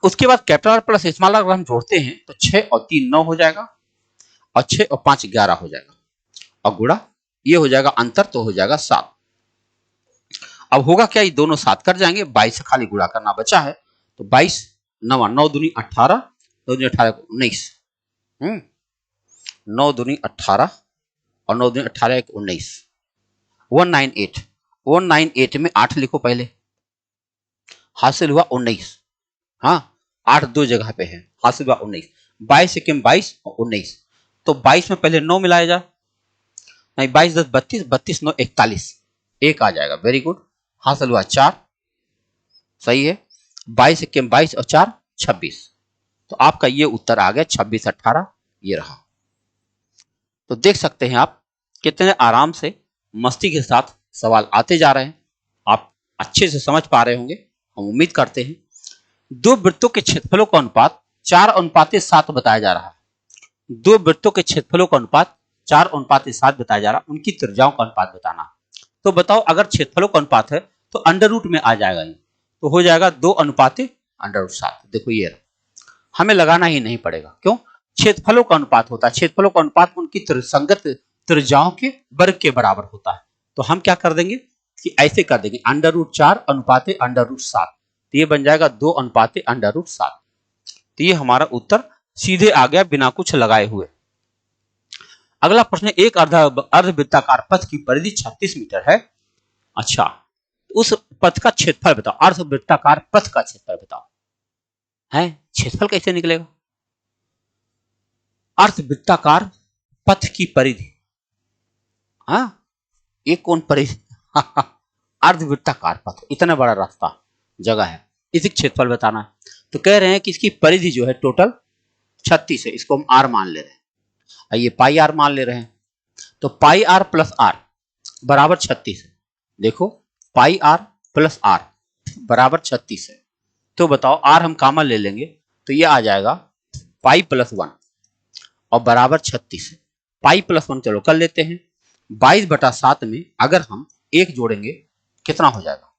उसके बाद capital R plus small r अगर हम जोड़ते हैं तो 6 और 3 9 हो जाएगा, और 6 और 5 11 हो जाएगा, और गुणा ये हो जाएगा अंतर, तो हो जाएगा 7। अब होगा क्या, ये दोनों 7 कर जाएंगे, 22 से खाली गुणा करना बचा है, तो 22 9 दूनी 18, 9 दूनी 18 19, 9 दूनी 18 और 9 दूनी 18 19, 198। 198 में 8 लिखो पहले, हासिल हुआ 19। हाँ 8 दो जगह पे है, हासिल हुआ 19। 22 से कम 22 और 19, तो 22 में पहले 9 मिलाया जाए, नहीं 22 10 32, 32 9 41, 1 आ जाएगा, वेरी गुड, हासिल हुआ 4, सही है। 22 से कम 22 और 4 26, तो आपका ये उत्तर आ गया 26 18, ये रहा। तो देख सकते हैं आप कितने आराम से मस्ती के साथ सवाल आते जा रहे हैं, आप अच्छे से समझ पा रहे होंगे, हम उम्मीद करते हैं। दो वृत्तों के क्षेत्रफलों का अनुपात 4:7 बताया जा रहा है। दो वृत्तों के क्षेत्रफलों का अनुपात 4:7 बताया जा रहा है, उनकी त्रिज्याओं का अनुपात बताना। तो बताओ अगर क्षेत्रफलों का अनुपात है तो अंडर रूट में आ जाएगा, ये तो हो जाएगा 2:7। देखो ये हमें लगाना ही नहीं पड़ेगा, क्यों, क्षेत्रफलों का अनुपात होता है, क्षेत्रफलों का अनुपात उनकी संगत त्रिज्याओं के वर्ग के बराबर होता है। तो हम क्या कर देंगे कि ऐसे कर देंगे, √4:√7, तो ये बन जाएगा 2:√7। तो ये हमारा उत्तर सीधे आ गया बिना कुछ लगाए हुए। अगला प्रश्न, एक अर्धवृत्ताकार पथ की परिधि 36 मीटर है। अच्छा, उस पथ का क्षेत्रफल बताओ, अर्धवृत्ताकार पथ का क्षेत्रफल बताओ। है क्षेत्रफल कैसे निकलेगा, अर्धवृत्ताकार पथ की परिधि हाँ, एक कोण परिधि अर्धवृत्ताकार पथ, इतना बड़ा रास्ता जगह है, इसी क्षेत्रफल बताना है। तो कह रहे हैं कि इसकी परिधि जो है टोटल 36 है, इसको हम आर मान ले रहे हैं, ये पाई आर मान ले रहे हैं। तो पाई आर प्लस आर बराबर 36 है। देखो पाई आर प्लस आर बराबर 36 है। तो बताओ आर हम कॉमन ले लेंगे तो ये आ जाएगा पाई प्लस 1 और बराबर 36 है। पाई प्लस 1 चलो कर लेते हैं। 22/7 में अगर हम 1 जोड़ेंगे कितना हो जाएगा,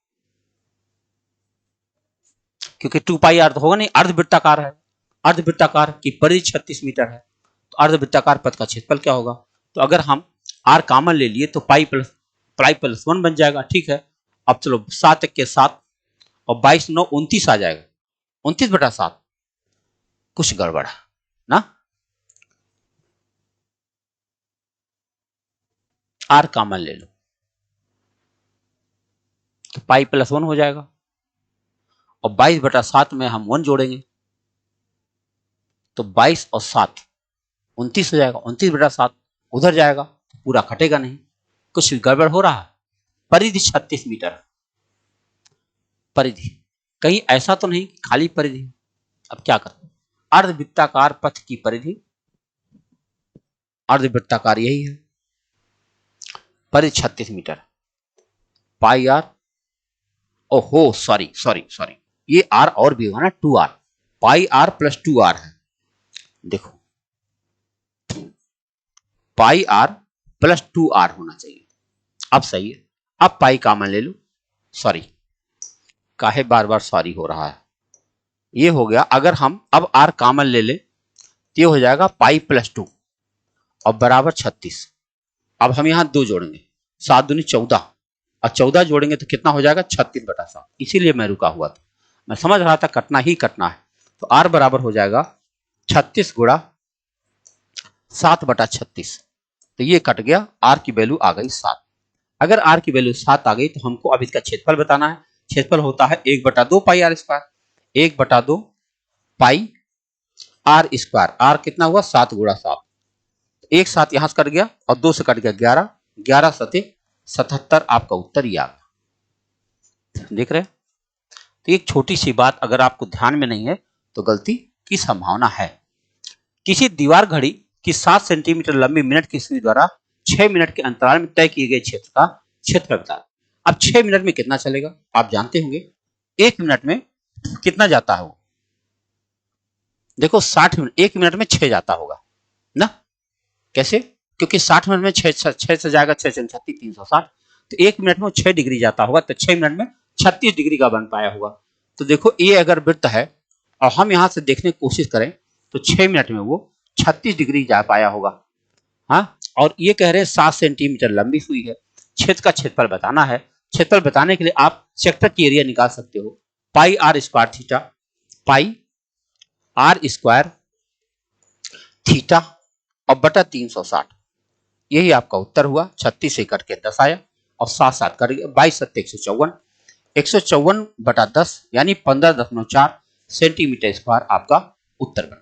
क्योंकि 2 पाई आर तो होगा नहीं, अर्धवृत्ताकार है, अर्धवृत्ताकार की परिधि 36 मीटर है, तो अर्धवृत्ताकार पथ का क्षेत्रफल क्या होगा। तो अगर हम आर कॉमन ले लिए तो पाई प्लस 1 बन जाएगा। ठीक है, अब चलो 7 के 7 और 22 9 29 आ जाएगा, 29/7। कुछ गड़बड़ है ना, आर कॉमन ले लो तो पाई प्लस 1 हो जाएगा और 22/7 में हम 1 जोड़ेंगे तो 22 और 7 29 हो जाएगा, 29/7 उधर जाएगा तो पूरा कटेगा नहीं, कुछ गड़बड़ हो रहा है। परिधि 36 मीटर, परिधि कहीं ऐसा तो नहीं खाली परिधि। अब क्या करें, अर्धवृत्ताकार पथ की परिधि, अर्धवृत्ताकार यही है, परिधि 36 मीटर, पाई आर, ओहो सॉरी सॉरी सॉरी, ये आर और भी होगा ना, 2r, pi are plus 2r है। देखो पाई आर प्लस 2r होना चाहिए, अब सही है। अब पाई कॉमन ले लो, सॉरी काहे बार बार सॉरी हो रहा है, ये हो गया। अगर हम अब r कॉमन ले ले तो ये हो जाएगा पाई प्लस 2 और बराबर 36। अब हम यहां 2 जोड़ेंगे, 7 दूनी 14 और 14 जोड़ेंगे तो कितना हो जाएगा 36/7। इसीलिए मैं रुका हुआ था, मैं समझ रहा था कटना ही कटना है। तो r बराबर हो जाएगा 36 गुणा 7/36, तो ये कट गया, r की वैल्यू आ गई 7। अगर r की वैल्यू 7 आ गई तो हमको अब इसका क्षेत्रफल बताना है। क्षेत्रफल होता है 1/2 pi R square, 1/2 pi R square. R कितना हुआ 7 गुणा 7, एक 7 यहां से कट गया और 2 से कट गया 11, 11 सते 77, आपका उत्तर ये आ गया। देख रहे हैं, तो एक छोटी सी बात अगर आपको ध्यान में नहीं है तो गलती की संभावना है। किसी दीवार घड़ी की 7 सेंटीमीटर लंबी मिनट की सुई द्वारा 6 मिनट के अंतराल में तय किए गए क्षेत्र का क्षेत्र बताएं। अब 6 मिनट में कितना चलेगा आप जानते होंगे, 1 मिनट में कितना जाता है वो, देखो 60 मिनट, 1 मिनट में 6 जाता होगा ना, कैसे, क्योंकि 60 मिनट में 6 से जाएगा, 6 से 36 360, तो 1 मिनट में 6 डिग्री जाता होगा, तो 6 मिनट में 36 डिग्री का बन पाया होगा। तो देखो ये अगर वृत्त है और हम यहां से देखने की कोशिश करें तो 6 मिनट में वो 36 डिग्री जा पाया होगा। हाँ, और ये कह रहे हैं 7 सेंटीमीटर लंबी सुई है, क्षेत्र का क्षेत्रफल बताना है। क्षेत्रफल बताने के लिए आप सेक्टर की एरिया निकाल सकते हो, pi R square theta, pi R square theta और बटा 360, यही आपका उत्तर हुआ। 36 से कट के 10 आया और 7 7 कट गया, 22 सत्ते 154, 154/10 यानी 15.4 सेंटीमीटर स्क्वायर आपका उत्तर बन गया।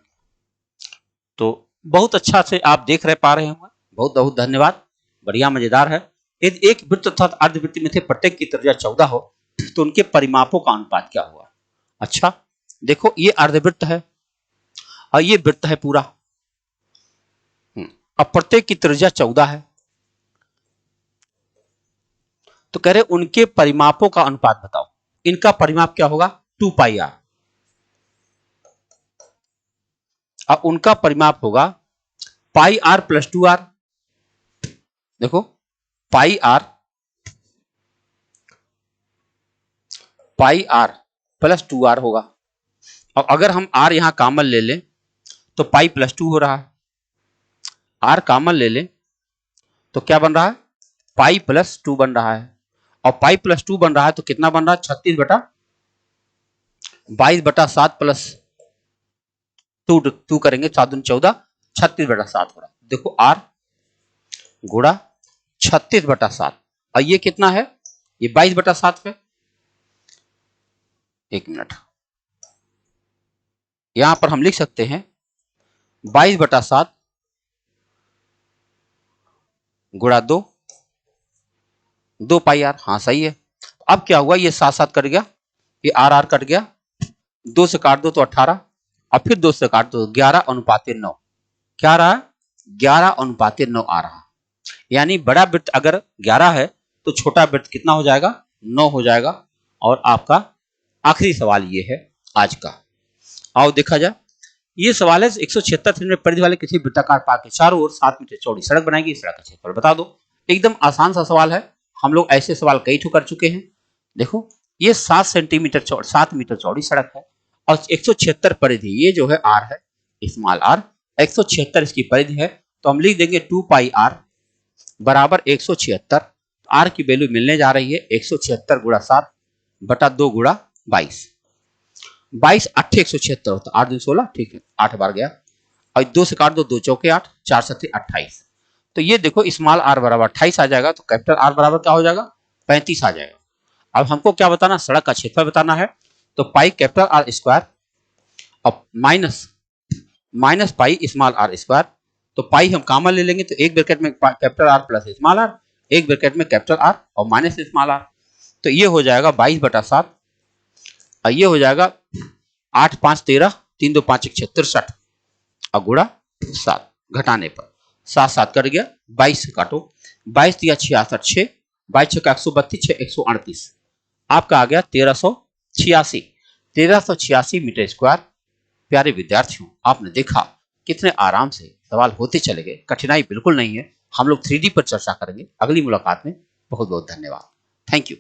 तो बहुत अच्छा से आप देख रहे पा रहे होंगे, बहुत बहुत धन्यवाद, बढ़िया मजेदार है। यदि एक वृत्त तथा अर्धवृत्त में से प्रत्येक की त्रिज्या 14 हो तो उनके परिमापों का अनुपात क्या हुआ। अच्छा देखो ये अर्धवृत्त है और ये वृत्त है पूरा, अब प्रत्येक की त्रिज्या 14 है, तो कह रहे उनके परिमापों का अनुपात बताओ। इनका परिमाप क्या होगा 2 पाई आर और उनका परिमाप होगा पाई आर प्लस 2r। देखो पाई आर प्लस 2r होगा, और अगर हम r यहां कॉमन ले लें तो पाई प्लस 2 हो रहा है, r कॉमन ले लें तो क्या बन रहा है पाई प्लस 2 बन रहा है, और पाई प्लस 2 बन रहा है तो कितना बन रहा है 36/22/7 प्लस 2 करेंगे 7 दूनी 14, 36/7 हो रहा है। देखो r गुणा 36/7 और ये कितना है, ये 22/7 है। एक मिनट, यहां पर हम लिख सकते हैं 22/7 गुणा 2 2 पाई आर, हाँ सही है। अब क्या हुआ, ये साथ साथ कट गया, ये आर आर कट गया, 2 से काट दो तो 18, और फिर 2 से काट दो 11:9। क्या रहा, 11:9 आ रहा। यानी बड़ा वृत्त अगर 11 है तो छोटा वृत्त कितना हो जाएगा, 9 हो जाएगा। और आपका आखिरी सवाल ये है आज का। आओ देखा जाए, ये सवाल है 176 सेंटीमीटर परिधि वाले किसी वृत्ताकार पार्क के चारों ओर 7 मीटर चौड़ी सड़क बनाएगी, इस सड़क का क्षेत्रफल बता दो। एकदम आसान सा सवाल है, हम लोग ऐसे सवाल कई ठो कर चुके हैं। देखो ये 7 मीटर चौड़ी सड़क है और 176 परिधि, ये जो है आर है, स्मॉल आर, 176 इसकी परिधि है, तो हम लिख देंगे 2 पाई आर बराबर 176। आर की वैल्यू मिलने जा रही है 176 गुणा 7 बटा 2 गुणा 22। 22 8 176 होता, 8 2 16, ठीक है, 8 बार गया, और 2 से काट दो, 2 चौके 8, 4 7 28। तो ये देखो स्मॉल आर बराबर 28 आ जाएगा, तो कैपिटल आर बराबर क्या हो जाएगा, 35 आ जाएगा। अब हमको क्या बताना, सड़क का क्षेत्रफल बताना है, तो पाई कैपिटल आर स्क्वायर और minus pi small R square. तो पाई हम कॉमन ले लेंगे, तो एक ब्रैकेट में capital R plus small R, एक ब्रैकेट में कैपिटल आर और माइनस स्मॉल आर। तो ये हो जाएगा 22/7, और ये हो जाएगा 8 5 13, 3 2 5 1 6 63, और गुणा 7 घटाने पर 7 7 कट गया, 22 से काटो, 22 दिया 66, 6 22 6 132, 6 138, आपका आ गया 1386 मीटर स्क्वायर। प्यारे विद्यार्थियों, आपने देखा कितने आराम से सवाल होते चले गए, कठिनाई बिल्कुल नहीं है। हम लोग 3D पर चर्चा करेंगे अगली मुलाकात में। बहुत बहुत धन्यवाद, थैंक यू।